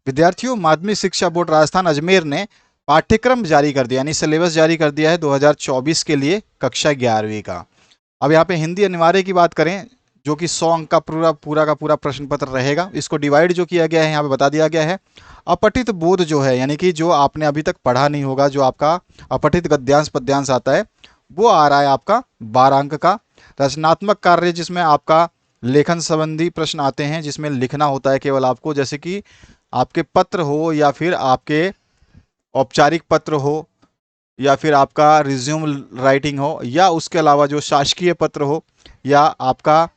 विद्यार्थियों, माध्यमिक शिक्षा बोर्ड राजस्थान अजमेर ने पाठ्यक्रम जारी कर दिया, यानी सिलेबस जारी कर दिया है 2024 के लिए कक्षा 11वीं का। अब यहाँ पे हिंदी अनिवार्य की बात करें, जो कि 100 अंक का पूरा का पूरा प्रश्न पत्र रहेगा। इसको डिवाइड जो किया गया है यहाँ पे बता दिया गया है। अपठित बोध जो है, यानी कि जो आपने अभी तक पढ़ा नहीं होगा, जो आपका अपठित गद्यांश पद्यांश आता है, वो आ रहा है आपका 12 अंक का। रचनात्मक कार्य, जिसमें आपका लेखन संबंधी प्रश्न आते हैं, जिसमें लिखना होता है केवल आपको, जैसे कि आपके पत्र हो या फिर आपके औपचारिक पत्र हो या फिर आपका रिज्यूम राइटिंग हो या उसके अलावा जो शासकीय पत्र हो या आपका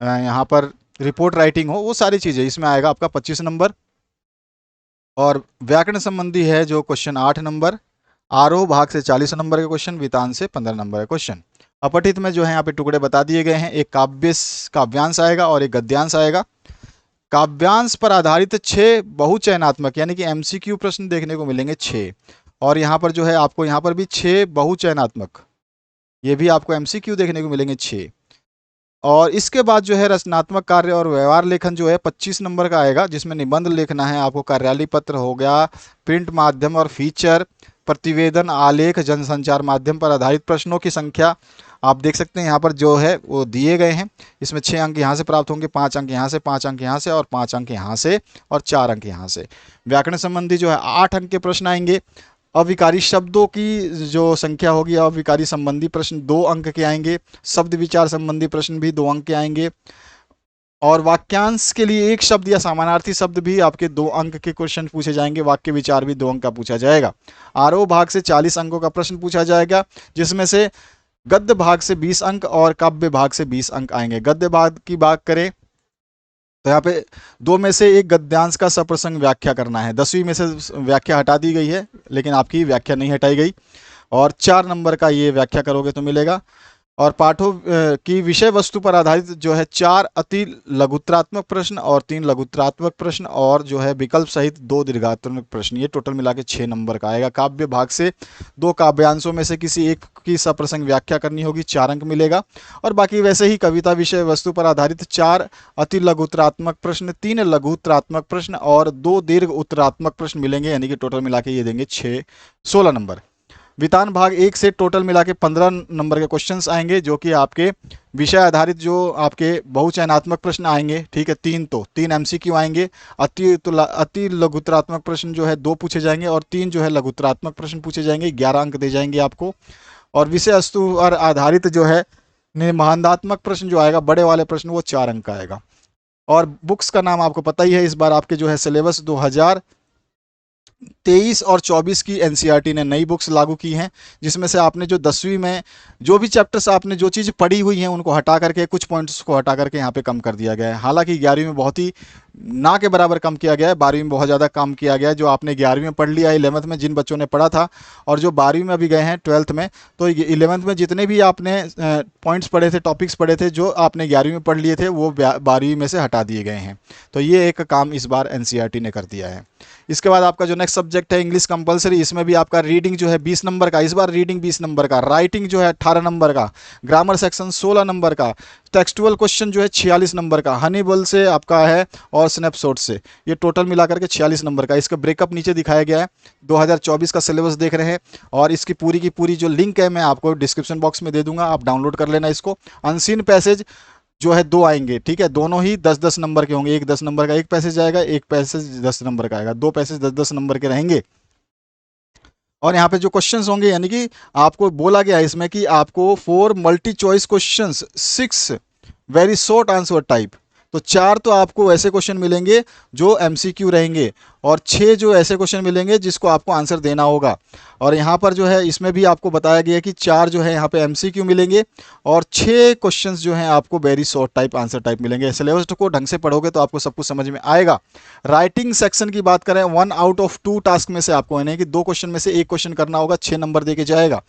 यहाँ पर रिपोर्ट राइटिंग हो, वो सारी चीज़ें इसमें आएगा आपका 25 नंबर। और व्याकरण संबंधी है जो क्वेश्चन 8 नंबर। आरोह भाग से 40 नंबर के क्वेश्चन, वितान से 15 नंबर के क्वेश्चन। अपठित में जो है यहाँ पे टुकड़े बता दिए गए हैं, एक काव्यांश आएगा और एक गद्यांश आएगा। काव्यांश पर आधारित 6 बहुचयनात्मक यानी कि एमसीक्यू प्रश्न देखने को मिलेंगे 6। और यहाँ पर जो है आपको यहाँ पर भी 6 बहुचयनात्मक, ये भी आपको एमसीक्यू देखने को मिलेंगे 6। और इसके बाद जो है रचनात्मक कार्य और व्यवहार लेखन जो है 25 नंबर का आएगा, जिसमें निबंध लिखना है आपको, कार्यालय पत्र हो गया, प्रिंट माध्यम और फीचर, प्रतिवेदन, आलेख, जनसंचार माध्यम पर आधारित प्रश्नों की संख्या आप देख सकते हैं यहाँ पर जो है वो दिए गए हैं। इसमें 6 अंक यहाँ से प्राप्त होंगे, 5 अंक यहाँ से, 5 अंक यहाँ से और 5 अंक यहाँ से और 4 अंक यहाँ से। व्याकरण संबंधी जो है 8 अंक के प्रश्न आएंगे। अविकारी शब्दों की जो संख्या होगी, अविकारी संबंधी प्रश्न 2 अंक के आएंगे। शब्द विचार संबंधी प्रश्न भी 2 अंक के आएंगे। और वाक्यांश के लिए एक शब्द या समानार्थी शब्द भी आपके 2 अंक के क्वेश्चन पूछे जाएंगे। वाक्य विचार भी 2 अंक का पूछा जाएगा। आरोह भाग से 40 अंकों का प्रश्न पूछा जाएगा, जिसमें से गद्य भाग से 20 अंक और काव्य भाग से 20 अंक आएंगे। गद्य भाग की बात करें तो यहाँ पे 2 में से एक गद्यांश का सप्रसंग व्याख्या करना है। 10वीं में से व्याख्या हटा दी गई है, लेकिन आपकी व्याख्या नहीं हटाई गई। और 4 नंबर का ये व्याख्या करोगे तो मिलेगा। और पाठों की विषय वस्तु पर आधारित जो है 4 अति लघुत्रात्मक प्रश्न और 3 लघुत्रात्मक प्रश्न और जो है विकल्प सहित 2 दीर्घात्मक प्रश्न, ये टोटल मिला के 6 नंबर का आएगा। काव्य भाग से 2 काव्यांशों में से किसी एक की सप्रसंग व्याख्या करनी होगी, 4 अंक मिलेगा। और बाकी वैसे ही कविता विषय वस्तु पर आधारित 4 अति लघुत्रात्मक प्रश्न, 3 लघुत्रात्मक प्रश्न और 2 दीर्घ उत्तरात्मक प्रश्न मिलेंगे, यानी कि टोटल मिला के ये देंगे 16 नंबर। वितान भाग 1 से टोटल मिला के 15 नंबर के क्वेश्चंस आएंगे, जो कि आपके विषय आधारित जो आपके बहुचयनात्मक प्रश्न आएंगे, ठीक है, 3 एमसीक्यू आएंगे। अति लघुत्रात्मक प्रश्न जो है 2 पूछे जाएंगे और 3 जो है लघुत्रात्मक प्रश्न पूछे जाएंगे, 11 अंक दे जाएंगे आपको। और विषय वस्तु पर आधारित जो है निबंधात्मक प्रश्न जो आएगा, बड़े वाले प्रश्न, वो 4 अंक का आएगा। और बुक्स का नाम आपको पता ही है, इस बार आपके जो है सिलेबस 2023 और 24 की एनसीईआरटी ने नई बुक्स लागू की हैं, जिसमें से आपने जो 10वीं में जो भी चैप्टर्स आपने जो चीज़ पढ़ी हुई हैं उनको हटा करके, कुछ पॉइंट्स को हटा करके यहाँ पे कम कर दिया गया है। हालांकि 11वीं में बहुत ही ना के बराबर कम किया गया है, 12वीं में बहुत ज़्यादा कम किया गया है। जो आपने 11वीं में पढ़ लिया, 11th में जिन बच्चों ने पढ़ा था और जो 12वीं में अभी गए हैं 12th में, तो 11th में जितने भी आपने पॉइंट्स पढ़े थे, टॉपिक्स पढ़े थे, जो आपने 11वीं में पढ़ लिए थे, वो 12वीं में से हटा दिए गए हैं। तो ये एक काम इस बार एनसीईआरटी ने कर दिया है। इसके बाद आपका जो नेक्स्ट सब्जेक्ट है इंग्लिश कंपलसरी, इसमें भी आपका रीडिंग जो है 20 नंबर का, इस बार रीडिंग 20 नंबर का, राइटिंग जो है 18 नंबर का, ग्रामर सेक्शन 16 नंबर का, टेक्सटुअल क्वेश्चन जो है 46 नंबर का, हनीबल से आपका है और स्नैपशॉट से, ये टोटल मिलाकर के 46 नंबर का। इसका ब्रेकअप नीचे दिखाया गया है। 2024 का सिलेबस देख रहे हैं और इसकी पूरी जो लिंक है मैं आपको डिस्क्रिप्शन बॉक्स में दे दूंगा, आप डाउनलोड कर लेना इसको। अनसीन पैसेज जो है 2 आएंगे, ठीक है, दोनों ही 10-10 नंबर के होंगे। एक 10 नंबर का एक पैसेज आएगा, एक पैसेज 10 नंबर का आएगा, 2 पैसेज 10-10 नंबर के रहेंगे। और यहाँ पे जो क्वेश्चंस होंगे, यानी कि आपको बोला गया है इसमें कि आपको 4 multi choice questions, 6 very short answer type, तो 4 तो आपको ऐसे क्वेश्चन मिलेंगे जो एमसीक्यू रहेंगे और 6 जो ऐसे क्वेश्चन मिलेंगे जिसको आपको आंसर देना होगा। और यहाँ पर जो है इसमें भी आपको बताया गया है कि 4 जो है यहाँ पे एमसीक्यू मिलेंगे और 6 क्वेश्चंस जो हैं आपको very short type answer type मिलेंगे। सिलेबस को ढंग से पढ़ोगे तो आपको सब कुछ समझ में आएगा। राइटिंग सेक्शन की बात करें, 1 आउट ऑफ 2 टास्क में से आपको, यानी कि 2 क्वेश्चन में से 1 क्वेश्चन करना होगा, 6 नंबर दे के जाएगा।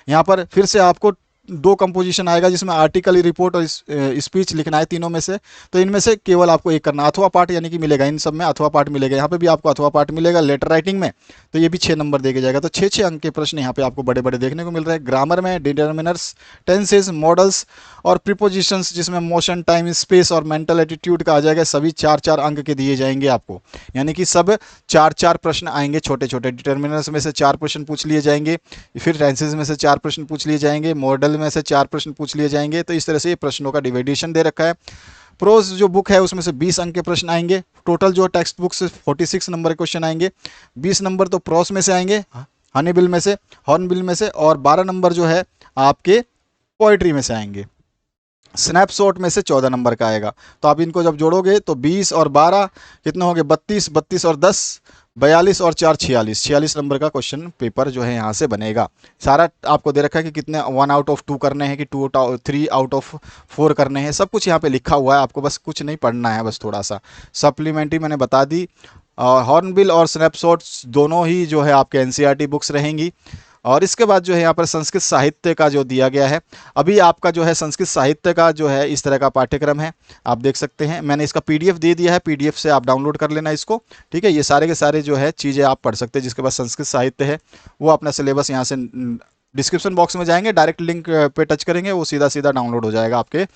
यहाँ पर फिर से आपको दो कंपोजिशन आएगा जिसमें आर्टिकल, रिपोर्ट और स्पीच लिखना है, तीनों में से। तो इनमें से केवल आपको एक करना, अथवा पार्ट यानी कि मिलेगा, इन सब में अथवा पार्ट मिलेगा। यहाँ पे भी आपको अथवा पार्ट मिलेगा लेटर राइटिंग में, तो ये भी 6 नंबर देके जाएगा। तो 6 अंक के प्रश्न यहाँ पे आपको बड़े बड़े देखने को मिल रहे हैं। ग्रामर में डिटर्मिनर्स, टेंसेस, मॉडल्स और प्रीपोजिशंस, जिसमें मोशन, टाइम, स्पेस और मेंटल एटीट्यूड का आ जाएगा, सभी 4-4 अंक के दिए जाएंगे आपको। यानी कि सब 4-4 प्रश्न आएंगे छोटे छोटे। डिटर्मिनर्स में से 4 प्रश्न पूछ लिए जाएंगे, फिर टेंसेस में से 4 प्रश्न पूछ लिए जाएंगे, मॉडल में से 4 प्रश्न पूछ लिए जाएंगे। तो इस तरह से ये प्रश्नों का डिवाइडेशन दे रखा है। प्रोज जो बुक है उसमें से 20 अंक के प्रश्न आएंगे। टोटल जो टेक्स्ट बुक से 46 नंबर के क्वेश्चन आएंगे। 20 नंबर तो प्रोस में से आएंगे, हनी बिल में से, हॉर्नबिल में से, और 12 नंबर जो है आपके पोइट्री में से आएंगे। स्नैपशॉट में से 14 नंबर का आएगा। तो आप इनको जब जोड़ोगे तो 20 और 12 कितने होंगे, 32, 32 और 10 42 और 4 46, 46 नंबर का क्वेश्चन पेपर जो है यहाँ से बनेगा। सारा आपको दे रखा है कि कितने 1 आउट ऑफ 2 करने हैं कि 3 आउट ऑफ 4 करने हैं, सब कुछ यहाँ पे लिखा हुआ है। आपको बस कुछ नहीं पढ़ना है, बस थोड़ा सा सप्लीमेंट्री मैंने बता दी। हॉर्नबिल और स्नैपशॉट्स दोनों ही जो है आपके एनसीईआरटी बुक्स रहेंगी। और इसके बाद जो है यहाँ पर संस्कृत साहित्य का जो दिया गया है, अभी आपका जो है संस्कृत साहित्य का जो है इस तरह का पाठ्यक्रम है, आप देख सकते हैं। मैंने इसका पीडीएफ दे दिया है, पीडीएफ से आप डाउनलोड कर लेना इसको, ठीक है। ये सारे के सारे जो है चीज़ें आप पढ़ सकते हैं। जिसके बाद संस्कृत साहित्य है वो अपना सिलेबस यहाँ से डिस्क्रिप्शन बॉक्स में जाएंगे, डायरेक्ट लिंक पे टच करेंगे, वो सीधा सीधा डाउनलोड हो जाएगा आपके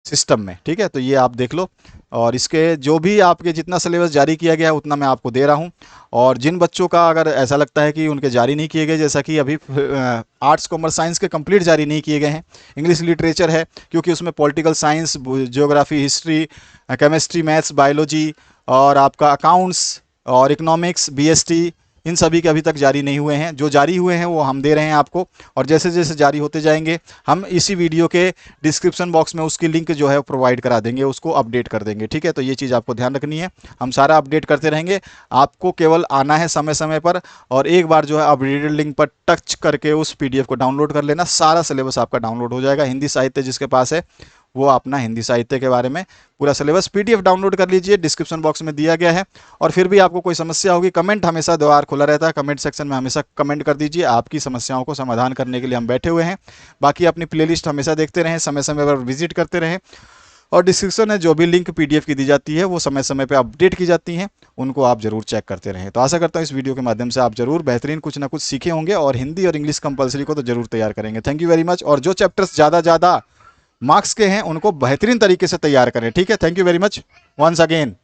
सिस्टम में, ठीक है। तो ये आप देख लो। और इसके जो भी आपके जितना सिलेबस जारी किया गया है उतना मैं आपको दे रहा हूँ। और जिन बच्चों का अगर ऐसा लगता है कि उनके जारी नहीं किए गए, जैसा कि अभी आर्ट्स, कॉमर्स, साइंस के कंप्लीट जारी नहीं किए गए हैं, इंग्लिश लिटरेचर है क्योंकि उसमें political science, geography, history, chemistry, maths, biology और आपका अकाउंट्स और इकोनॉमिक्स, बीएसटी, इन सभी के अभी तक जारी नहीं हुए हैं। जो जारी हुए हैं वो हम दे रहे हैं आपको, और जैसे जैसे जारी होते जाएंगे हम इसी वीडियो के डिस्क्रिप्शन बॉक्स में उसकी लिंक जो है प्रोवाइड करा देंगे, उसको अपडेट कर देंगे, ठीक है। तो ये चीज़ आपको ध्यान रखनी है, हम सारा अपडेट करते रहेंगे। आपको केवल आना है समय समय पर, और एक बार जो है अपडेटेड लिंक पर टच करके उस पीडीएफ को डाउनलोड कर लेना, सारा सिलेबस आपका डाउनलोड हो जाएगा। हिंदी साहित्य जिसके पास है वो अपना हिंदी साहित्य के बारे में पूरा सिलेबस पीडीएफ डाउनलोड कर लीजिए, डिस्क्रिप्शन बॉक्स में दिया गया है। और फिर भी आपको कोई समस्या होगी, कमेंट हमेशा द्वार खुला रहता है, कमेंट सेक्शन में हमेशा कमेंट कर दीजिए। आपकी समस्याओं को समाधान करने के लिए हम बैठे हुए हैं। बाकी अपनी प्लेलिस्ट हमेशा देखते रहें, समय समय पर विजिट करते रहें, और डिस्क्रिप्शन में जो भी लिंक पीडीएफ की दी जाती है वो समय समय पर अपडेट की जाती हैं, उनको आप जरूर चेक करते रहें। तो आशा करता हूँ इस वीडियो के माध्यम से आप जरूर बेहतरीन कुछ ना कुछ सीखे होंगे, और हिंदी और इंग्लिश कंपलसरी को तो जरूर तैयार करेंगे। Thank you very much. और जो चैप्टर्स ज़्यादा मार्क्स के हैं उनको बेहतरीन तरीके से तैयार करें, ठीक है। Thank you very much once again.